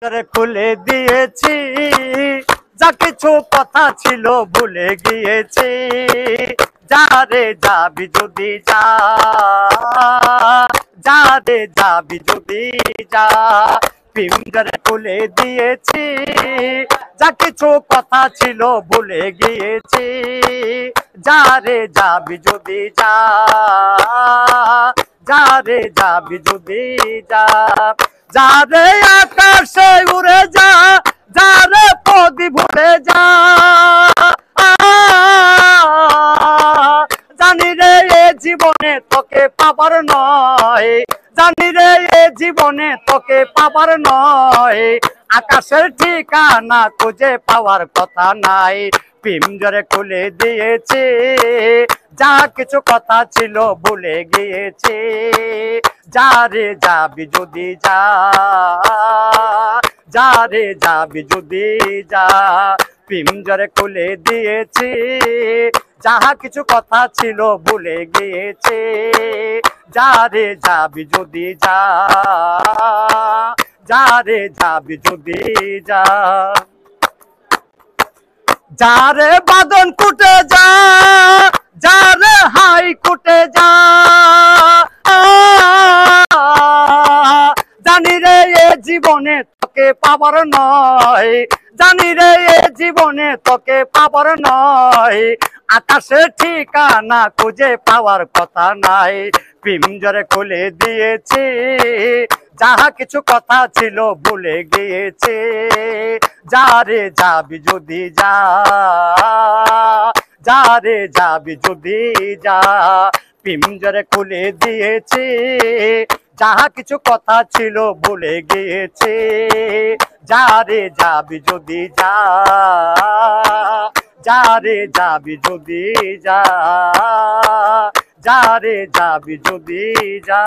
করে খুলে দিয়েছি, যা কিছু কথা ছিল ভুলে গিয়েছি। যা রে যাবি যদি যা, যা রে যাবি যদি যা। পিঞ্জরে খুলে দিয়েছি, যা কিছু কথা ছিল ভুলে গিয়েছি। যা রে যাবি যদি যা, যা রে যাবি যদি যা। যা রে আকাশে উড়ে যা, যা রে প্রদীপ ভুলে যা। জানি রে এ জীবনে তোকে পাবার নয়, জানি রে এ জীবনে তোকে পাবার নয়। আকাশের ঠিকানা খুঁজে পাওয়ার কথা নাই। পিঞ্জরে খুলে দিয়েছে, যা কিছু কথা ছিল ভুলে গিয়েছে। যা রে যাবি যদি যা, যা রে যাবি যদি যা। পিঞ্জরে খুলে দিয়েছে, যাহা কিছু কথা ছিল ভুলে গিয়েছে। যা রে যাবি যদি যা, যা রে যাবি যদি যা। যা রে বাদন কুটে যা, যা রে হাই কুটে যা। জানি রে এ জীবনে তোকে পাবার নয়, জানি রে এ জীবনে তোকে পাবার নয়। আকাশের ঠিকানা খুঁজে পাওয়ার কথা নাই। পিঞ্জরে খুলে দিয়েছি, যাহা কিছু কথা ছিল ভুলে গিয়েছে। যা রে যাবি যদি যা, যা রে যাবি যদি যা। পিঞ্জরে খুলে দিয়েছি, যাহা কিছু কথা ছিল ভুলে গিয়েছে। যা রে যাবি যদি যা, যা রে যাবি যদি যা, যা রে যাবি যদি যা।